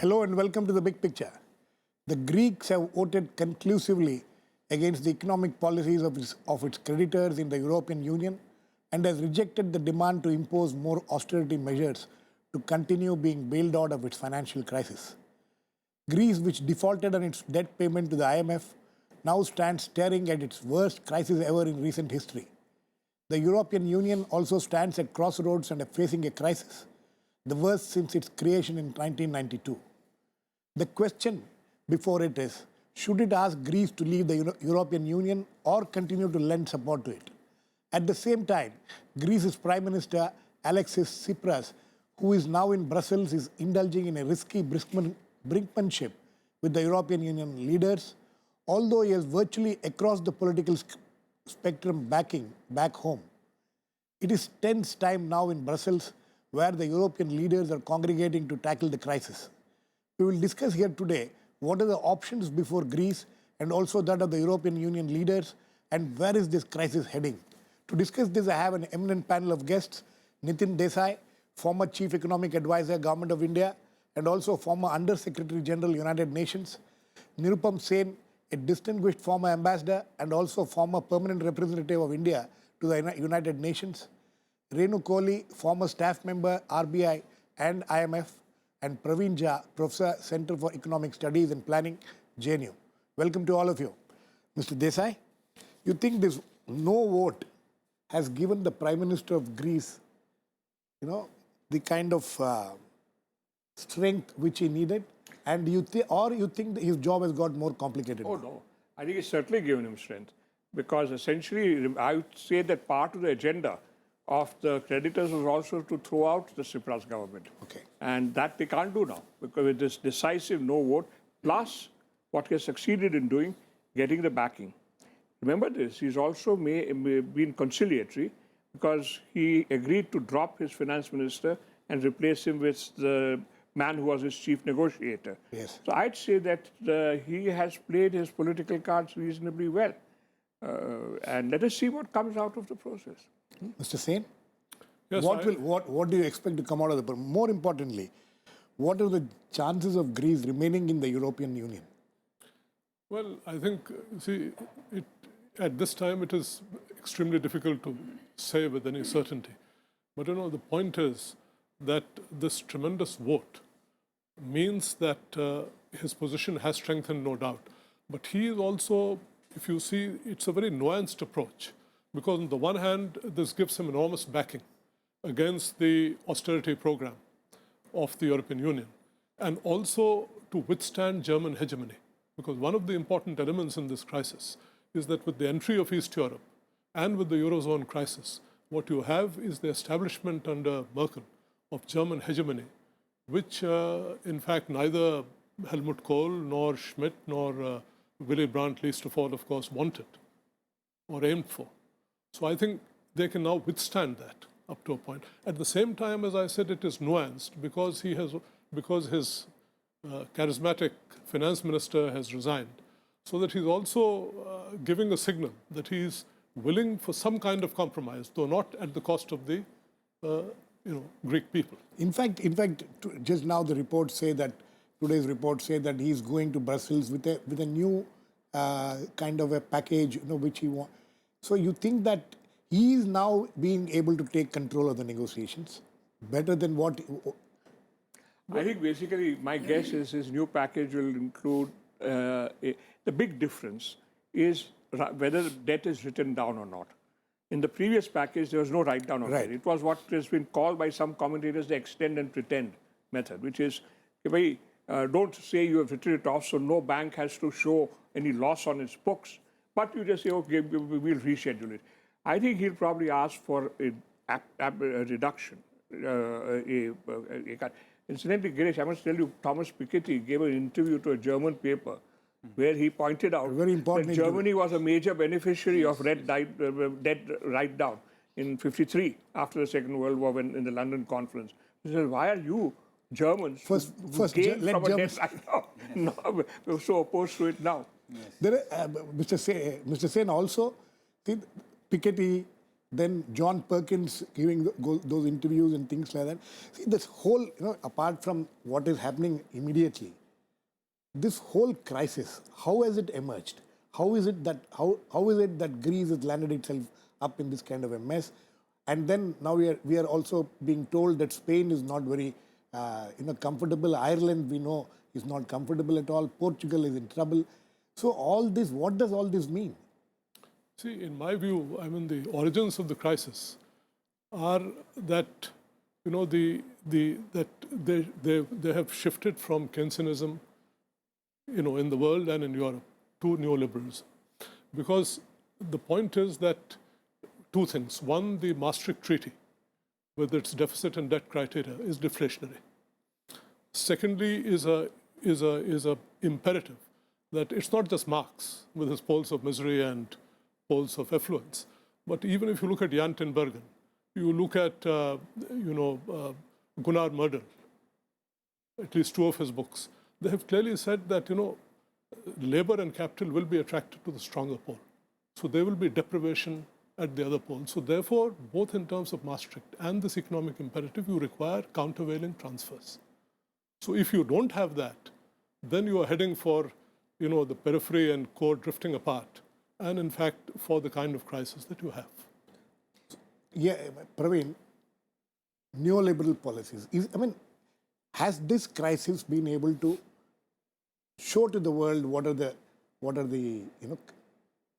Hello and welcome to the big picture. The Greeks have voted conclusively against the economic policies of its creditors in the European Union and has rejected the demand to impose more austerity measures to continue being bailed out of its financial crisis. Greece, which defaulted on its debt payment to the IMF, now stands staring at its worst crisis ever in recent history. The European Union also stands at crossroads and facing a crisis, the worst since its creation in 1992. The question before it is, should it ask Greece to leave the European Union or continue to lend support to it? At the same time, Greece's Prime Minister Alexis Tsipras, who is now in Brussels, is indulging in a risky brinkmanship with the European Union leaders, although he is virtually across the political spectrum back home. It is tense time now in Brussels, where the European leaders are congregating to tackle the crisis. We will discuss here today what are the options before Greece and also that of the European Union leaders and where is this crisis heading. To discuss this, I have an eminent panel of guests, Nitin Desai, former Chief Economic Advisor, Government of India, and also former Under Secretary General, United Nations, Nirupam Sena, a distinguished former ambassador and also former permanent representative of India to the United Nations, Renu, Kohli, former staff member, RBI and IMF, and Praveen, Professor, Center for Economic Studies and Planning, JNU. Welcome to all of you. Mr. Desai, you think this no vote has given the Prime Minister of Greece, the kind of strength which he needed? And you think that his job has got more complicated? Oh, no. I think it's certainly given him strength. Because essentially, I would say that part of the agenda of the creditors was also to throw out the Tsipras government. Okay. And that they can't do now, because with this decisive no vote, plus what he has succeeded in doing, getting the backing. Remember this, he's also been conciliatory, because he agreed to drop his finance minister and replace him with the man who was his chief negotiator. Yes. So I'd say that he has played his political cards reasonably well. And let us see what comes out of the process. Mr. Sena? Yes, what do you expect to come out of the... More importantly, what are the chances of Greece remaining in the European Union? Well, I think, at this time it is extremely difficult to say with any certainty. But the point is that this tremendous vote means that his position has strengthened, no doubt. But he is also, if you see, it's a very nuanced approach. Because on the one hand, this gives him enormous backing against the austerity program of the European Union, and also to withstand German hegemony. Because one of the important elements in this crisis is that with the entry of East Europe and with the Eurozone crisis, what you have is the establishment under Merkel of German hegemony, which in fact neither Helmut Kohl nor Schmidt nor Willy Brandt, least of all, of course, wanted or aimed for. So I think they can now withstand that up to a point. At the same time, as I said, it is nuanced because his charismatic finance minister has resigned, so that he's also giving a signal that he's willing for some kind of compromise, though not at the cost of the Greek people. In fact, just now the reports say that today's reports say that he's going to Brussels with a new kind of a package, which he wants. So you think that he is now being able to take control of the negotiations better than what? I think basically my guess is his new package will include the big difference is whether the debt is written down or not. In the previous package, there was no write down of debt. It was what has been called by some commentators the extend and pretend method, which is don't say you have written it off, so no bank has to show any loss on its books. But you just say, okay, we'll reschedule it. I think he'll probably ask for a reduction, a cut. Incidentally, Girish, I must tell you, Thomas Piketty gave an interview to a German paper where he pointed out that Germany was a major beneficiary of debt write-down in '53 after the Second World War in the London conference. He said, why are you Germans first from a debt write-down so opposed to it now? Yes. Mr. Sena also, Piketty, then John Perkins giving those interviews and things like that. See, this whole, apart from what is happening immediately, this whole crisis, how has it emerged? How is it that Greece has landed itself up in this kind of a mess? And then now we are also being told that Spain is not very comfortable. Ireland, we know, is not comfortable at all. Portugal is in trouble. So all this, what does all this mean? See, in my view, I mean, the origins of the crisis are that, that they have shifted from Keynesianism, in the world and in Europe to neoliberalism. Because the point is that two things. One, the Maastricht Treaty, with its deficit and debt criteria, is deflationary. Secondly, is a imperative that it's not just Marx with his poles of misery and poles of affluence, but even if you look at Jan Tinbergen, you look at Gunnar Myrdal, at least two of his books, they have clearly said that labor and capital will be attracted to the stronger pole, so there will be deprivation at the other pole. So therefore, both in terms of Maastricht and this economic imperative, you require countervailing transfers. So if you don't have that, then you are heading for the periphery and core drifting apart, and in fact for the kind of crisis that you have. Yeah, Praveen, neoliberal policies. Has this crisis been able to show to the world what are the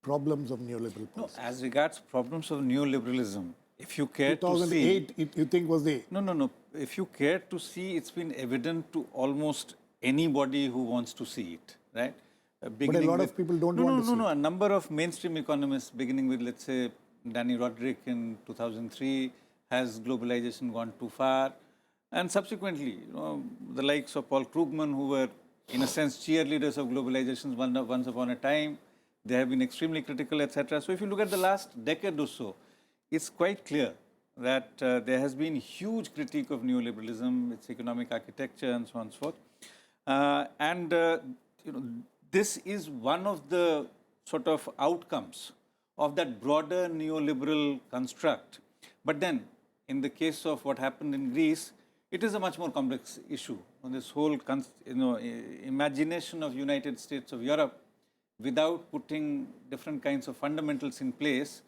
problems of neoliberal policy? No, as regards problems of neoliberalism, if you care to see... 2008, you think was the... No. If you care to see, it's been evident to almost anybody who wants to see it, right? But a lot of people don't want to see it. No. A number of mainstream economists, beginning with, let's say, Danny Roderick in 2003, has globalization gone too far? And subsequently, the likes of Paul Krugman, who were, in a sense, cheerleaders of globalization once upon a time, they have been extremely critical, etc. So if you look at the last decade or so, it's quite clear that there has been huge critique of neoliberalism, its economic architecture, and so on and so forth. This is one of the sort of outcomes of that broader neoliberal construct. But then, in the case of what happened in Greece, it is a much more complex issue. On this whole, imagination of United States of Europe, without putting different kinds of fundamentals in place,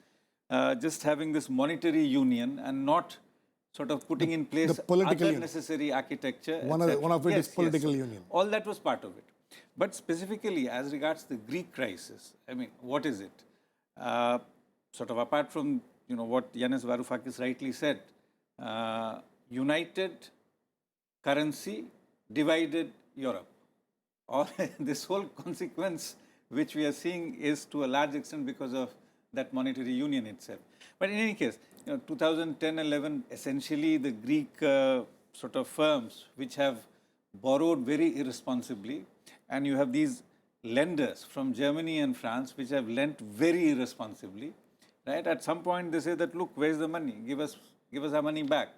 just having this monetary union and not sort of putting in place other necessary architecture. One of it is political union. All that was part of it. But specifically, as regards the Greek crisis, what is it? Sort of apart from what Yanis Varoufakis rightly said, united currency, divided Europe. Or this whole consequence which we are seeing is to a large extent because of that monetary union itself. But in any case, 2010-11, essentially the Greek sort of firms which have borrowed very irresponsibly, and you have these lenders from Germany and France which have lent very irresponsibly, right? At some point they say that, look, where's the money? Give us our money back.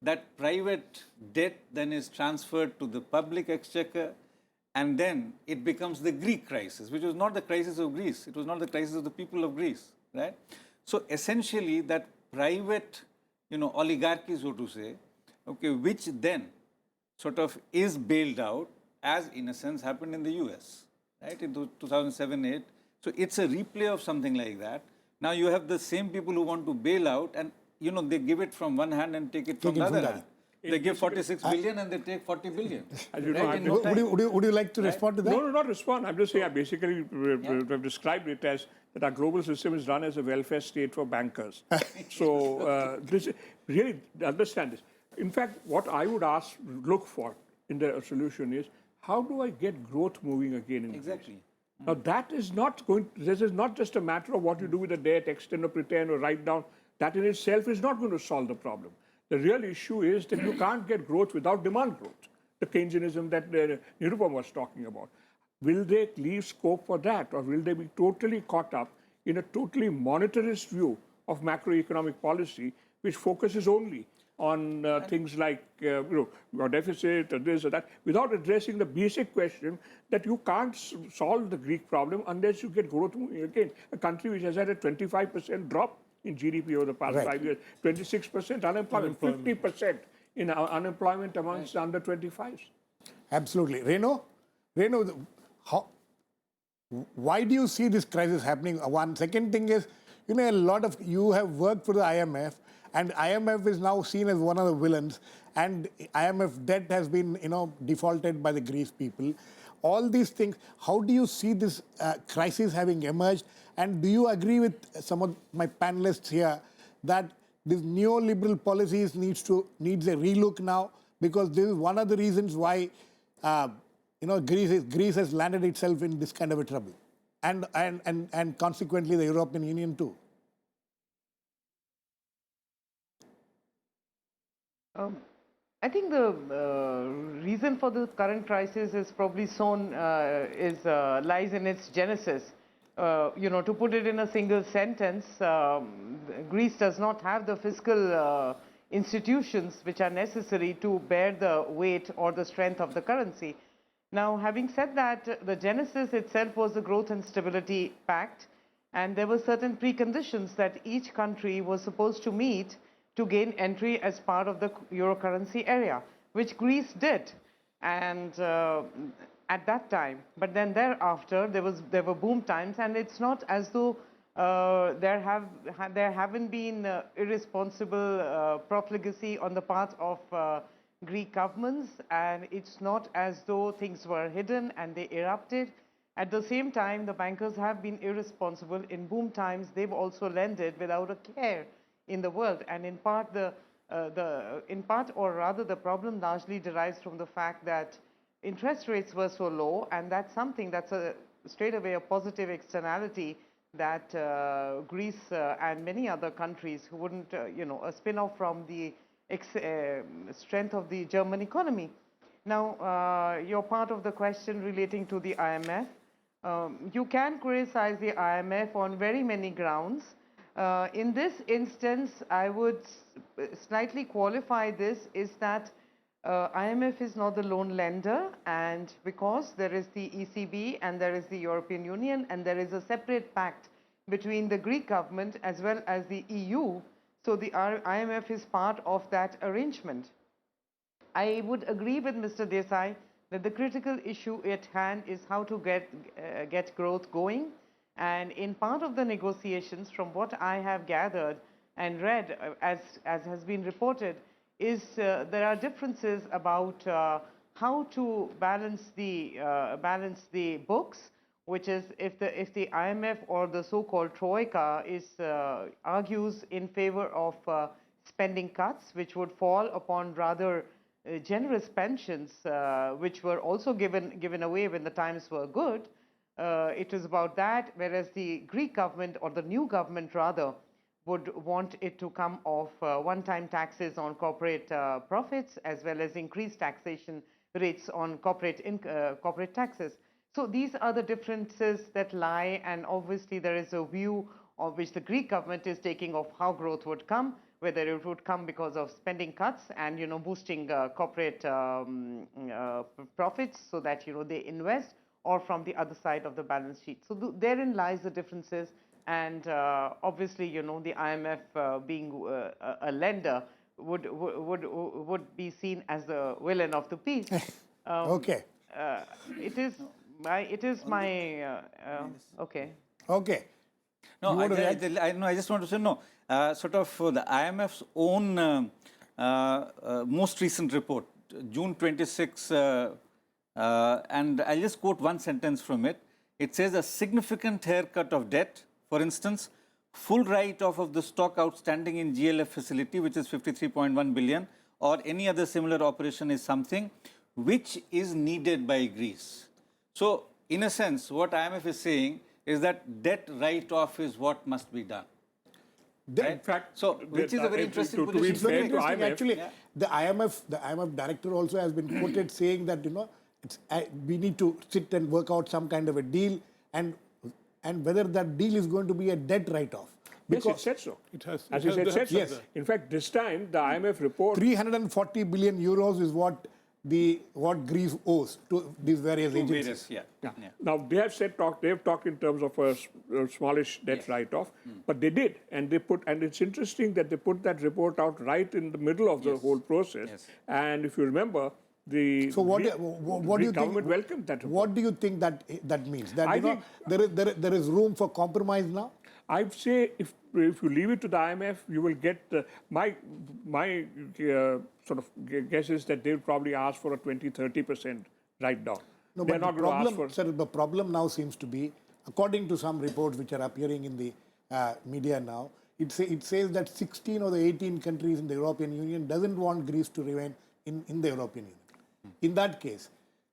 That private debt then is transferred to the public exchequer, and then it becomes the Greek crisis, which was not the crisis of Greece. It was not the crisis of the people of Greece, right? So essentially that private, oligarchy, so to say, okay, which then sort of is bailed out, as in a sense happened in the US, right, in 2007-8. So it's a replay of something like that. Now you have the same people who want to bail out, and they give it from one hand and take it from the other hand. They give 46 billion and they take 40 billion. Would you like to respond to that? No, not respond. I'm just saying I basically have described it as that our global system is run as a welfare state for bankers. So this really understand this. In fact, what I would look for in the solution is, how do I get growth moving again in Exactly. Now that is not this is not just a matter of what you do with the debt, extend or pretend or write down. That in itself is not going to solve the problem. The real issue is that you can't get growth without demand growth, the Keynesianism that Nirupam was talking about. Will they leave scope for that, or will they be totally caught up in a totally monetarist view of macroeconomic policy, which focuses only on things like your deficit or this or that, without addressing the basic question that you can't solve the Greek problem unless you get growth moving again. A country which has had a 25% drop in GDP over the past 5 years. 26% unemployment, 50% in unemployment amongst the under 25s. Absolutely. Renu, why do you see this crisis happening? One second thing is, a lot of you have worked for the IMF, and IMF is now seen as one of the villains, and IMF debt has been, defaulted by the Greece people. All these things, how do you see this crisis having emerged? And do you agree with some of my panelists here that this neoliberal policies needs a relook now? Because this is one of the reasons why Greece has landed itself in this kind of a trouble, and consequently the European Union too. I think the reason for the current crisis is probably lies in its genesis. To put it in a single sentence, Greece does not have the fiscal institutions which are necessary to bear the weight or the strength of the currency. Now, having said that, the genesis itself was the Growth and Stability Pact, and there were certain preconditions that each country was supposed to meet to gain entry as part of the euro currency area, which Greece did, and at that time. But then thereafter, there were boom times, and it's not as though there haven't been irresponsible profligacy on the part of Greek governments, and it's not as though things were hidden and they erupted. At the same time, the bankers have been irresponsible. In boom times, they've also lended without a care in the world, and in part, the problem largely derives from the fact that interest rates were so low, and that's something that's straight away a positive externality that Greece and many other countries who wouldn't, a spin-off from the strength of the German economy. Now, your part of the question relating to the IMF, you can criticize the IMF on very many grounds. In this instance, I would slightly qualify this is that IMF is not the lone lender, and because there is the ECB and there is the European Union and there is a separate pact between the Greek government as well as the EU, so the IMF is part of that arrangement. I would agree with Mr. Desai that the critical issue at hand is how to get growth going. And in part of the negotiations, from what I have gathered and read, as has been reported, is there are differences about how to balance the books, which is if the IMF or the so-called Troika argues in favor of spending cuts, which would fall upon rather generous pensions, which were also given away when the times were good. It is about that, whereas the Greek government, or the new government rather, would want it to come off one-time taxes on corporate profits, as well as increased taxation rates on corporate taxes. So these are the differences that lie, and obviously there is a view of which the Greek government is taking of how growth would come, whether it would come because of spending cuts and boosting corporate profits so that they invest, or from the other side of the balance sheet. So therein lies the differences, and obviously, the IMF being a lender would be seen as the villain of the piece. Okay. It is my okay. Okay. No, I just want to say no. Sort of the IMF's own most recent report, June 26. And I'll just quote one sentence from it. It says a significant haircut of debt, for instance, full write-off of the stock outstanding in GLF facility, which is 53.1 billion, or any other similar operation is something which is needed by Greece. So, in a sense, what IMF is saying is that debt write-off is what must be done. Right? In fact, so which is a very interesting to be position. It's very fair to interesting. IMF, Actually, the IMF director also has been quoted saying that we need to sit and work out some kind of a deal, and whether that deal is going to be a debt write-off. Yes, it said so. It has. As you said, they have said so. said that. In fact, this time the IMF report. 340 billion euros is what what Greece owes to these various agencies. Yeah. Yeah. Now they have they've talked in terms of a smallish debt write-off, but they did, and it's interesting that they put that report out right in the middle of the whole process. Yes. And if you remember, the So what do you think? government welcomed that report. What do you think that means? That I think there is room for compromise now. I'd say if you leave it to the IMF, you will get my sort of guess is that they'll probably ask for a 20-30% write down. No, They're but not going to ask for. sir, the problem now seems to be, according to some reports which are appearing in the media now, it says that 16 of the 18 countries in the European Union doesn't want Greece to remain in the European Union. In that case,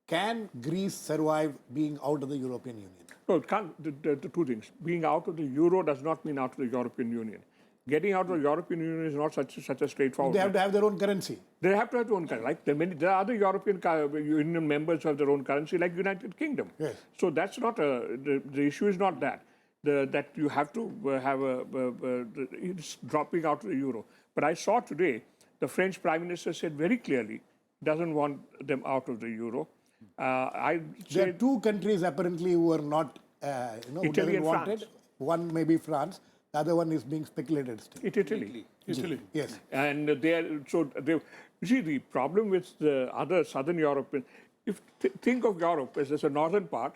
can Greece survive being out of the European Union? No, it can't. The two things. Being out of the euro does not mean out of the European Union. Getting out of the European Union is not such a straightforward. They have to have their own currency. They have to have their own currency. Like there are other European Union members who have their own currency, like United Kingdom. Yes. So that's not the issue is not that. That you have to have it's dropping out of the euro. But I saw today the French Prime Minister said very clearly doesn't want them out of the euro. There are two countries apparently who are not, who Italy doesn't and want France. it. One may be France. The other one is being speculated still. Italy. Yes. And you see the problem with the other southern European, think of Europe as a northern part,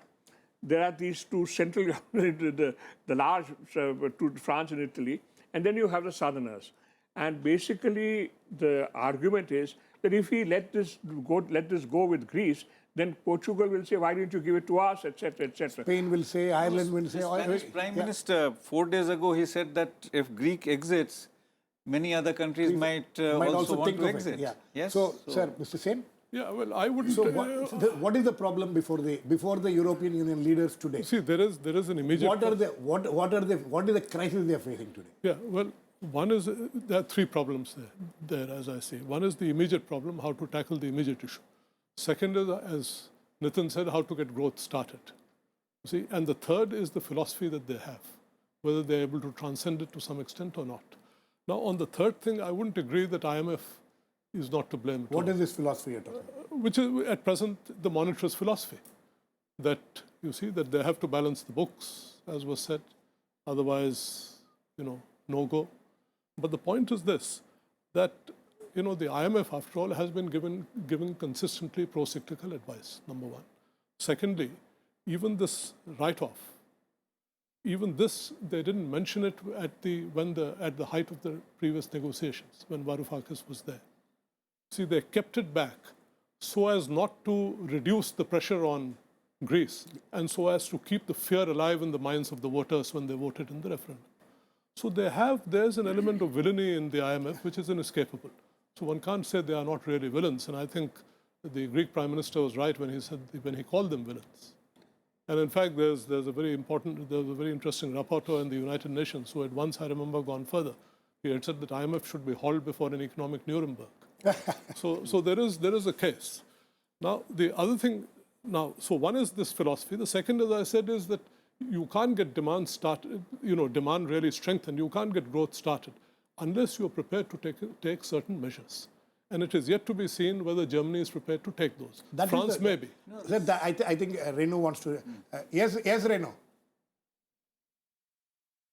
there are these two central, the large two, France and Italy, and then you have the southerners. And basically the argument is that if we let this go with Greece, then Portugal will say, why didn't you give it to us, etc., etc. Spain will say, Ireland will say. The Spanish Prime Minister, 4 days ago, he said that if Greek exits, many other countries might also want think to of exit. it. Yeah. Yes. So, sir, Mr. Sen, Yeah, well, I would. so what is the problem before the European Union leaders today? See, there is an immediate. What is the crisis they are facing today? Yeah, well, one is there are three problems there, as I see. One is the immediate problem, how to tackle the immediate issue. Second is, as Nitin said, how to get growth started. See, and the third is the philosophy that they have, whether they're able to transcend it to some extent or not. Now, on the third thing, I wouldn't agree that IMF is not to blame. What is this philosophy you're talking about? Which is at present the monetarist philosophy, that you see that they have to balance the books, as was said, otherwise, no go. But the point is this, that the IMF, after all, has been given consistently pro-cyclical advice, number one. Secondly, even this write-off, even this, they didn't mention it at the height of the previous negotiations, when Varoufakis was there. See, they kept it back so as not to reduce the pressure on Greece and so as to keep the fear alive in the minds of the voters when they voted in the referendum. So there's an element of villainy in the IMF which is inescapable. So one can't say they are not really villains. And I think the Greek Prime Minister was right when he called them villains. And in fact, there's a very interesting rapporteur in the United Nations who had once, I remember, gone further. He had said that IMF should be hauled before an economic Nuremberg. So there is a case. Now the other thing, so one is this philosophy. The second, as I said, is that you can't get demand started, demand really strengthened. You can't get growth started unless you're prepared to take certain measures. And it is yet to be seen whether Germany is prepared to take those. France may be. I think Renu wants to. Yes, Renu.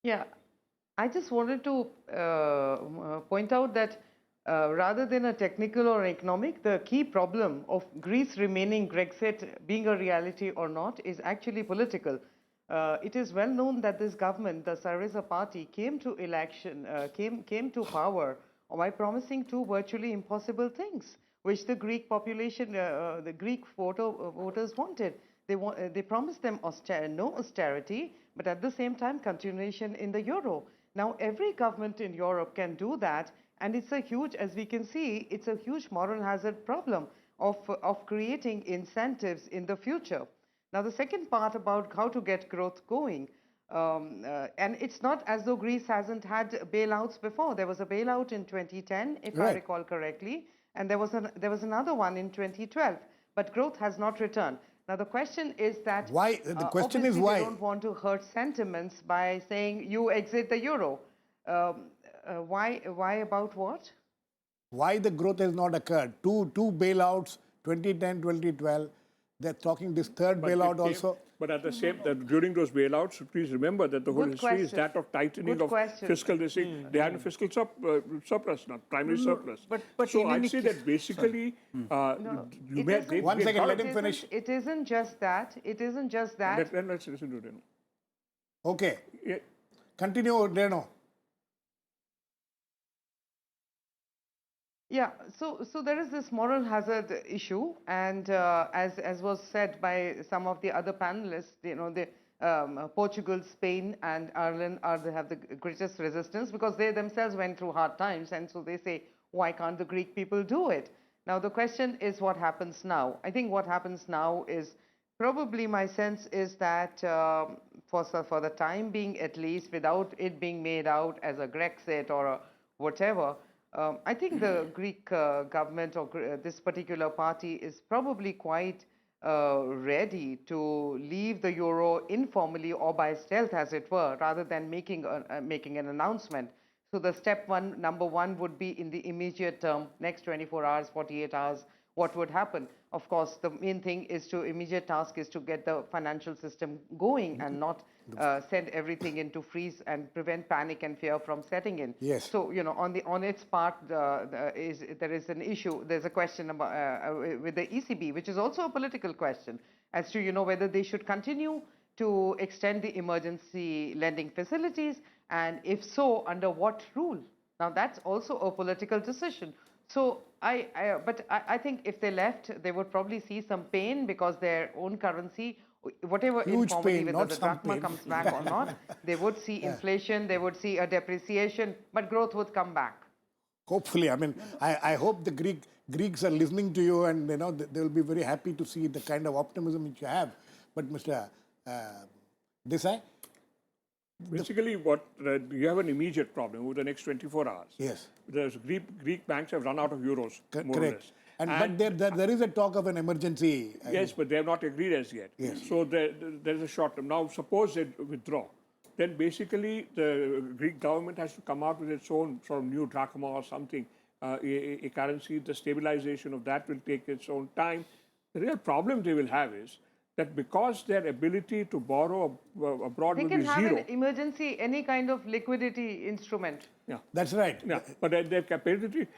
Yeah, I just wanted to point out that rather than a technical or economic, the key problem of Greece remaining Grexit being a reality or not is actually political. It is well known that this government, the Syriza party, came to election, came to power by promising two virtually impossible things, which the Greek population, the Greek voters wanted. They promised them no austerity, but at the same time continuation in the euro. Now every government in Europe can do that, and it's a huge, as we can see, it's a huge moral hazard problem of creating incentives in the future. Now the second part about how to get growth going, and it's not as though Greece hasn't had bailouts before. There was a bailout in 2010, if I recall correctly, and there was another one in 2012, but growth has not returned. Now the question is that why? The question is why they don't want to hurt sentiments by saying you exit the euro. Why about what? Why the growth has not occurred? Two bailouts 2010, 2012, they're talking this third But bailout it came- also. But at the same time, during those bailouts, please remember that the whole Good history is question. that of tightening Good of question. fiscal. They had a fiscal surplus, not primary surplus. but so in I'd any say case- that basically, you It may isn't- they One may second, not- let him finish. It isn't just that. It isn't just that. Let's listen to them. Okay, Yeah. continue, Renu. Yeah, so there is this moral hazard issue, and as was said by some of the other panelists, the Portugal, Spain, and Ireland have the greatest resistance because they themselves went through hard times, and so they say, why can't the Greek people do it? Now the question is, what happens now? I think what happens now is probably my sense is that for the time being, at least, without it being made out as a Grexit or a whatever. I think the Greek government or this particular party is probably quite ready to leave the euro informally or by stealth, as it were, rather than making an announcement. So the number one would be in the immediate term, next 24 hours, 48 hours, what would happen? Of course, the main thing immediate task is to get the financial system going and not send everything into freeze and prevent panic and fear from setting in. Yes. So, on its part, there is an issue. There's a question about with the ECB, which is also a political question as to, whether they should continue to extend the emergency lending facilities, and if so, under what rule? Now, that's also a political decision. So I think if they left, they would probably see some pain because their own currency, whatever Huge informally, pain, whether not the some drachma pain. comes back or not, they would see inflation, they would see a depreciation, but growth would come back. Hopefully, I mean, I hope the Greeks are listening to you, and they will be very happy to see the kind of optimism which you have. But Mr. Desai, Basically, you have an immediate problem over the next 24 hours. yes, The Greek banks have run out of euros, more or correct. less. But there is a talk of an emergency. Yes, but they have not agreed as yet. Yes. So there is a short term. Now, suppose they withdraw. Then basically the Greek government has to come out with its own sort of new drachma or something, a currency. The stabilization of that will take its own time. The real problem they will have is that because their ability to borrow abroad They will can be have zero. an emergency, any kind of liquidity instrument. Yeah. That's right. Yeah, but their capacity,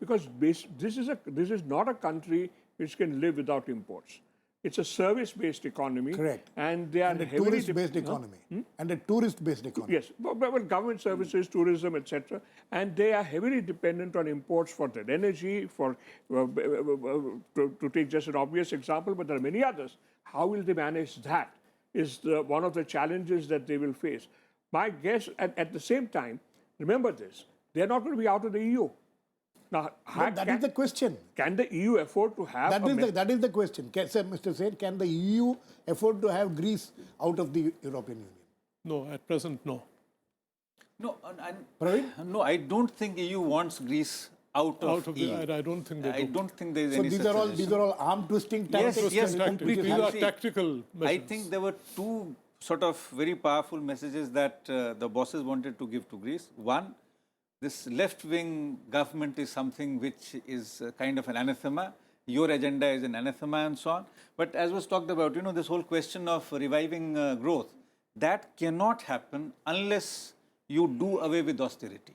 because this is not a country which can live without imports. It's a service-based economy. Correct. And they are And a heavily tourist-based economy. And a tourist-based economy. Yes, but government services, tourism, etc., and they are heavily dependent on imports for their energy. To take just an obvious example, but there are many others. How will they manage that? Is one of the challenges that they will face. My guess, at the same time, remember this: they are not going to be out of the EU. Now, But that is the question. can the EU afford to have? That is the question. Mr. Sen, can the EU afford to have Greece out of the European Union? No, at present, no. No, Praveen? no, I don't think EU wants Greece out of Out of EU. the, I don't think they I do. don't think there is So any these such are all suggestion. arm twisting Yes, tactics. yes, and completely. These are See, tactical measures. I think there were two sort of very powerful messages that the bosses wanted to give to Greece. One, this left-wing government is something which is kind of an anathema. Your agenda is an anathema and so on. But as was talked about, this whole question of reviving growth, that cannot happen unless you do away with austerity.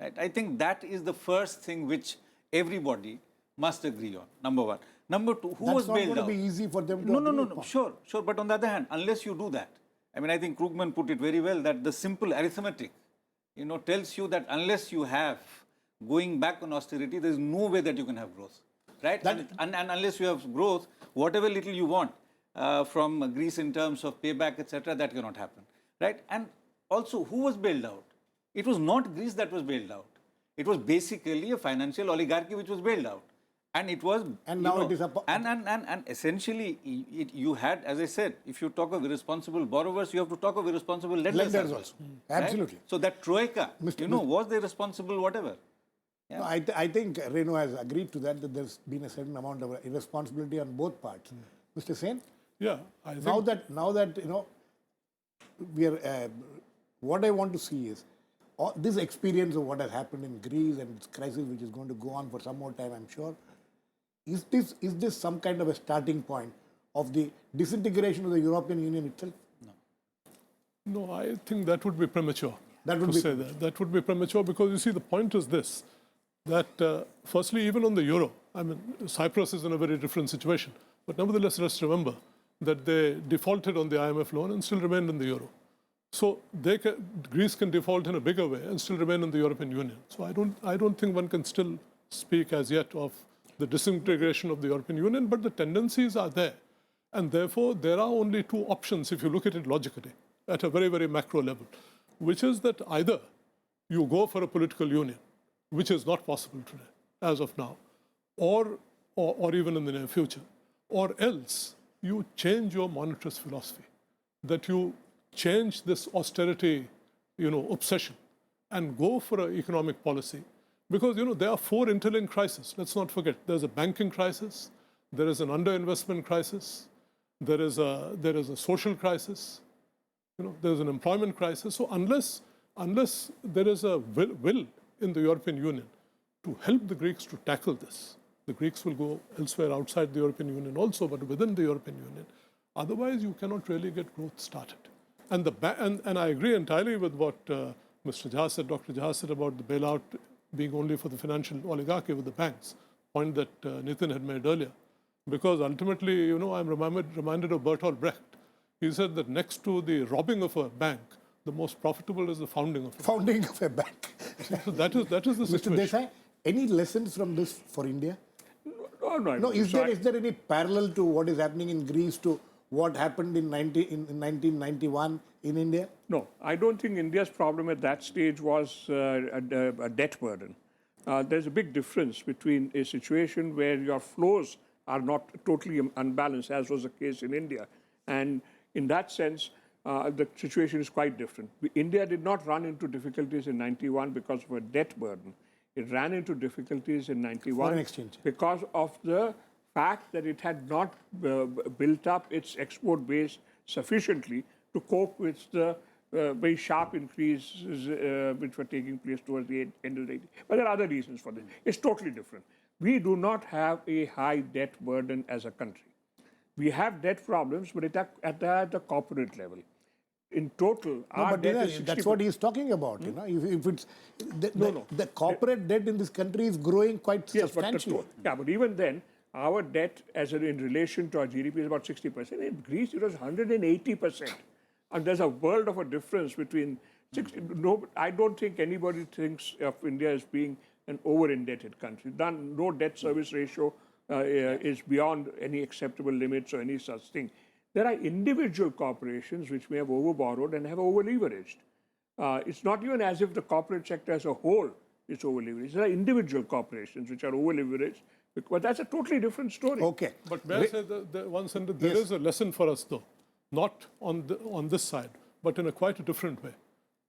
Right? I think that is the first thing which everybody must agree on, number one. Number two, who was That's not bailed going to out? be easy for them to No, agree no, upon. sure. But on the other hand, unless you do that, I mean, I think Krugman put it very well that the simple arithmetic, tells you that unless you have going back on austerity, there is no way that you can have growth, right? And unless you have growth, whatever little you want from Greece in terms of payback, etc., that cannot happen, right? And also, who was bailed out? It was not Greece that was bailed out. It was basically a financial oligarchy which was bailed out. And it was, And now it is and essentially, you had, as I said, if you talk of irresponsible borrowers, you have to talk of irresponsible lenders, Lenders as well, also. right? Absolutely. So that troika, was the irresponsible whatever? No, I think Renu has agreed to that there's been a certain amount of irresponsibility on both parts. Mr. Sen, Yeah, I think now that we are, what I want to see is this experience of what has happened in Greece and this crisis which is going to go on for some more time, I'm sure. Is this some kind of a starting point of the disintegration of the European Union itself? No, I think that would be premature. That would to be say that. That would be premature because you see, the point is this: that firstly, even on the euro, I mean, Cyprus is in a very different situation. But nevertheless, let's remember that they defaulted on the IMF loan and still remained in the euro. So Greece can default in a bigger way and still remain in the European Union. So I don't think one can still speak as yet of the disintegration of the European Union, but the tendencies are there. And therefore, there are only two options if you look at it logically, at a very, very macro level, which is that either you go for a political union, which is not possible today, as of now, or even in the near future, or else you change your monetarist philosophy, that you change this austerity, obsession, and go for an economic policy. Because, there are four interlinked crises. Let's not forget, there's a banking crisis, there is an underinvestment crisis, there is a social crisis, there's an employment crisis. So unless there is a will in the European Union to help the Greeks to tackle this, the Greeks will go elsewhere outside the European Union also, but within the European Union. Otherwise, you cannot really get growth started. And I agree entirely with what Mr. Jha said, Dr. Jha said about the bailout being only for the financial oligarchy with the banks, point that Nitin had made earlier. Because ultimately, I'm reminded of Bertolt Brecht. He said that next to the robbing of a bank, the most profitable is the founding of a bank. Founding of a bank. So that is the situation. Mr. Desai, any lessons from this for India? No. Is there any parallel to what is happening in Greece to what happened in 1991 in India? No, I don't think India's problem at that stage was a debt burden. There's a big difference between a situation where your flows are not totally unbalanced, as was the case in India. And in that sense, the situation is quite different. India did not run into difficulties in 91 because of a debt burden. It ran into difficulties in 91 Foreign exchange. because of the fact that it had not built up its export base sufficiently to cope with the very sharp increases which were taking place towards the end of the 80s. But there are other reasons for this. It's totally different. We do not have a high debt burden as a country. We have debt problems, but at the corporate level. In total, our debt is 60%. That's what he's talking about. If it's the corporate debt in this country is growing quite substantially. But even then, our debt in relation to our GDP is about 60%. In Greece, it was 180%. And there's a world of a difference between 60. No, I don't think anybody thinks of India as being an over-indebted country. No debt service ratio is beyond any acceptable limits or any such thing. There are individual corporations which may have overborrowed and have over-leveraged. It's not even as if the corporate sector as a whole is over-leveraged. There are individual corporations which are over-leveraged, but that's a totally different story. Okay. But may I say that one sentence, there is a lesson for us though, not on this side, but in a quite a different way,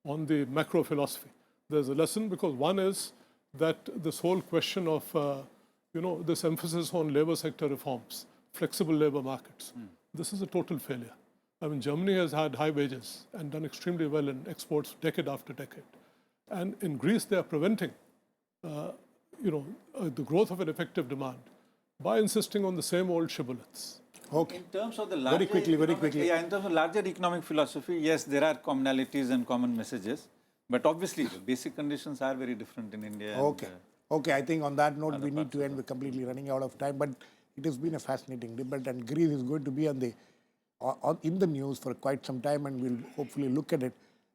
on the macro philosophy. There's a lesson because one is that this whole question of, this emphasis on labor sector reforms, flexible labor markets, this is a total failure. I mean, Germany has had high wages and done extremely well in exports decade after decade. And in Greece, they are preventing, the growth of an effective demand by insisting on the same old shibboleths. Okay. In terms of the larger very quickly. Yeah, in terms of larger economic philosophy, yes, there are commonalities and common messages. But obviously, the basic conditions are very different in India. Okay. Okay, I think on that note, we need to end. We're completely running out of time. But it has been a fascinating debate, and Greece is going to be in the news for quite some time, and we'll hopefully look at it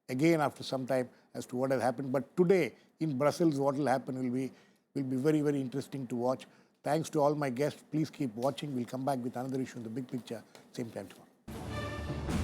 again after some time as to what has happened. But today in Brussels, what will happen will be very, very interesting to watch. Thanks to all my guests. Please keep watching. We'll come back with another issue in the big picture, same time tomorrow.